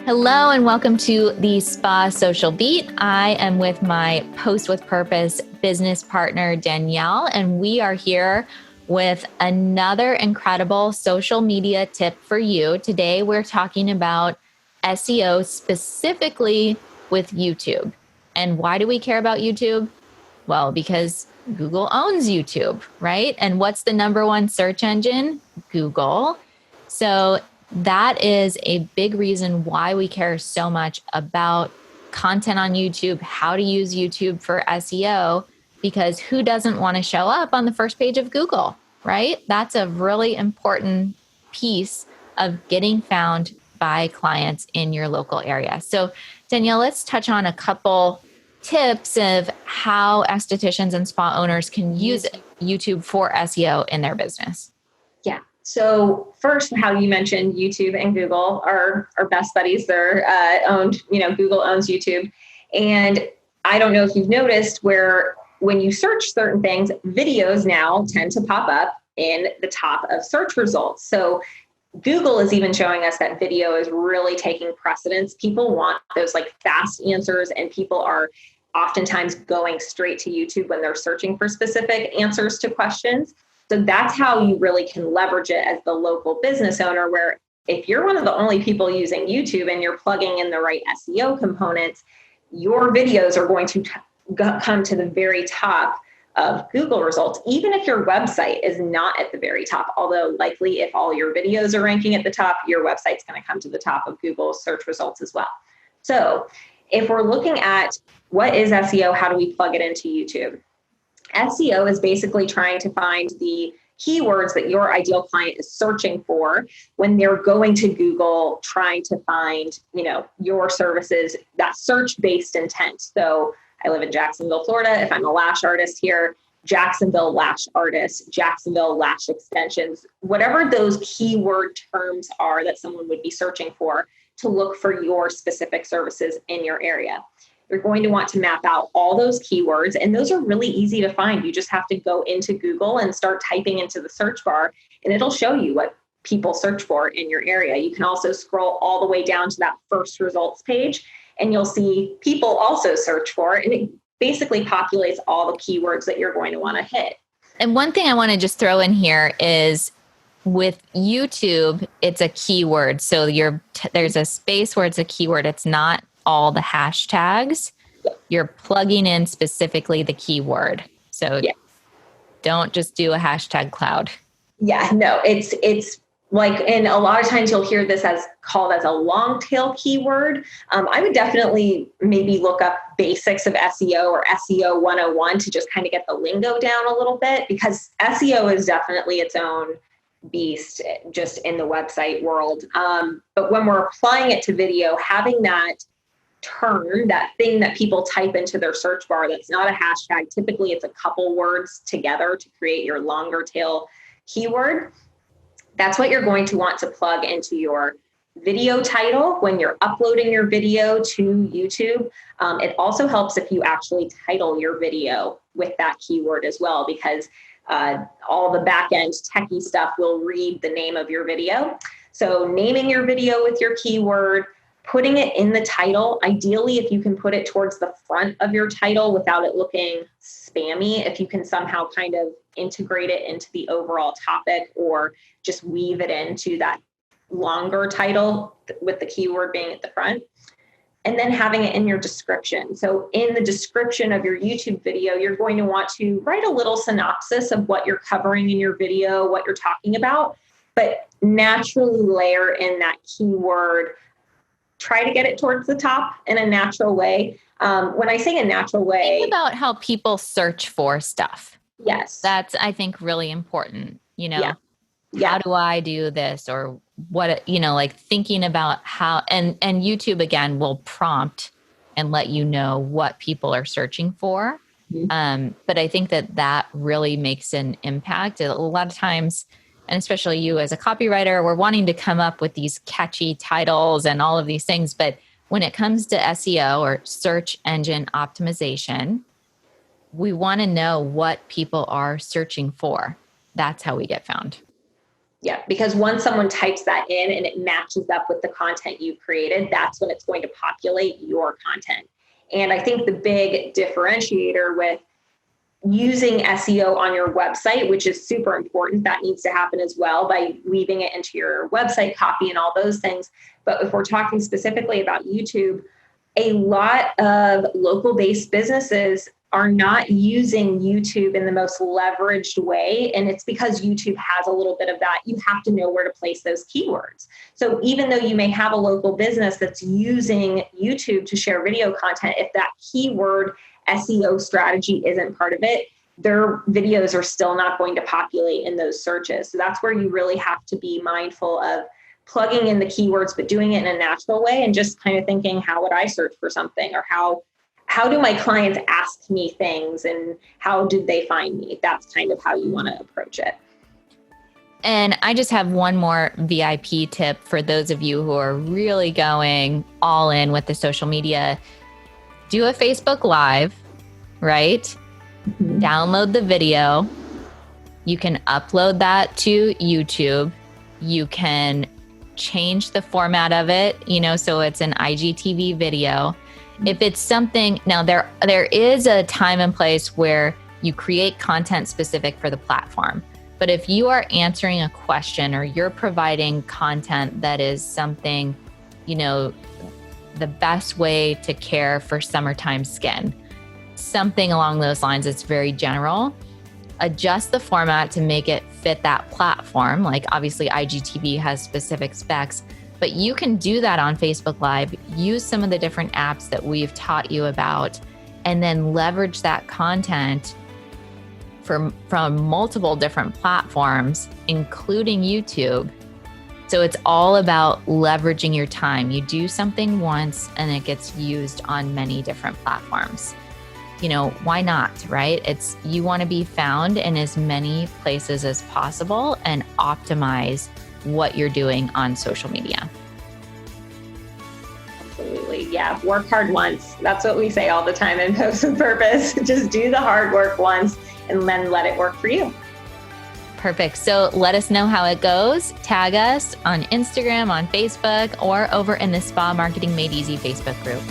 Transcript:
Hello and welcome to the Spa Social Beat. I am with my Post with Purpose business partner, Danielle, and we are here with another incredible social media tip for you. Today, we're talking about SEO specifically with YouTube. And why do we care about YouTube? Well, because Google owns YouTube, right? And what's the number one search engine? Google. So that is a big reason why we care so much about content on YouTube, how to use YouTube for SEO, because who doesn't want to show up on the first page of Google, right? That's a really important piece of getting found by clients in your local area. So, Danielle, let's touch on a couple tips of how estheticians and spa owners can use YouTube for SEO in their business. Yeah. So first, how you mentioned YouTube and Google are best buddies. They're owned, Google owns YouTube. And I don't know if you've noticed where when you search certain things, videos now tend to pop up in the top of search results. So Google is even showing us that video is really taking precedence. People want those like fast answers, and people are oftentimes going straight to YouTube when they're searching for specific answers to questions. So that's how you really can leverage it as the local business owner, where if you're one of the only people using YouTube and you're plugging in the right SEO components, your videos are going to come to the very top of Google results, even if your website is not at the very top. Although likely if all your videos are ranking at the top, your website's going to come to the top of Google search results as well. So if we're looking at what is SEO, how do we plug it into YouTube? SEO is basically trying to find the keywords that your ideal client is searching for when they're going to Google, trying to find, your services, that search-based intent. So I live in Jacksonville, Florida. If I'm a lash artist here, Jacksonville lash artist, Jacksonville lash extensions, whatever those keyword terms are that someone would be searching for to look for your specific services in your area. You're going to want to map out all those keywords, and those are really easy to find. You just have to go into Google and start typing into the search bar, and it'll show you what people search for in your area. You can also scroll all the way down to that first results page, and you'll see people also search for it, and it basically populates all the keywords that you're going to want to hit. And one thing I want to just throw in here is with YouTube, it's a keyword. So there's a space where it's a keyword. It's not all the hashtags. You're plugging in specifically the keyword. So don't just do a hashtag cloud. Yeah, no, it's like, and a lot of times you'll hear this as called as a long tail keyword. I would definitely maybe look up basics of SEO or SEO 101 to just kind of get the lingo down a little bit, because SEO is definitely its own beast just in the website world. But when we're applying it to video, having that term, that thing that people type into their search bar that's not a hashtag, typically it's a couple words together to create your longer tail keyword. That's what you're going to want to plug into your video title when you're uploading your video to YouTube. It also helps if you actually title your video with that keyword as well, because all the back-end techie stuff will read the name of your video. So naming your video with your keyword, putting it in the title. Ideally, if you can put it towards the front of your title without it looking spammy, if you can somehow kind of integrate it into the overall topic or just weave it into that longer title with the keyword being at the front. And then having it in your description. So in the description of your YouTube video, you're going to want to write a little synopsis of what you're covering in your video, what you're talking about, but naturally layer in that keyword. Try to get it towards the top in a natural way. When I say a natural way, think about how people search for stuff. Yes. That's, I think, really important. Yeah. How do I do this? Or what, like thinking about how, and YouTube again will prompt and let you know what people are searching for. Mm-hmm. But I think that really makes an impact. A lot of times, and especially you as a copywriter, we're wanting to come up with these catchy titles and all of these things. But when it comes to SEO or search engine optimization, we want to know what people are searching for. That's how we get found. Yeah, because once someone types that in and it matches up with the content you've created, that's when it's going to populate your content. And I think the big differentiator with using SEO on your website, which is super important, that needs to happen as well by weaving it into your website copy and all those things. But if we're talking specifically about YouTube, a lot of local based businesses are not using YouTube in the most leveraged way. And it's because YouTube has a little bit of that. You have to know where to place those keywords. So even though you may have a local business that's using YouTube to share video content, if that keyword SEO strategy isn't part of it, their videos are still not going to populate in those searches. So that's where you really have to be mindful of plugging in the keywords, but doing it in a natural way and just kind of thinking, how would I search for something? Or how do my clients ask me things and how did they find me? That's kind of how you want to approach it. And I just have one more VIP tip for those of you who are really going all in with the social media. Do a Facebook Live, right? Mm-hmm. Download the video. You can upload that to YouTube. You can change the format of it, so it's an IGTV video. If it's something, now there is a time and place where you create content specific for the platform. But if you are answering a question or you're providing content that is something, the best way to care for summertime skin, something along those lines, it's very general. Adjust the format to make it fit that platform. Like obviously IGTV has specific specs, but you can do that on Facebook Live, use some of the different apps that we've taught you about, and then leverage that content from multiple different platforms, including YouTube. So it's all about leveraging your time. You do something once and it gets used on many different platforms. Why not, right? You want to be found in as many places as possible and optimize what you're doing on social media. Absolutely. Yeah. Work hard once. That's what we say all the time in Post with Purpose. Just do the hard work once and then let it work for you. Perfect. So let us know how it goes. Tag us on Instagram, on Facebook, or over in the Spa Marketing Made Easy Facebook group.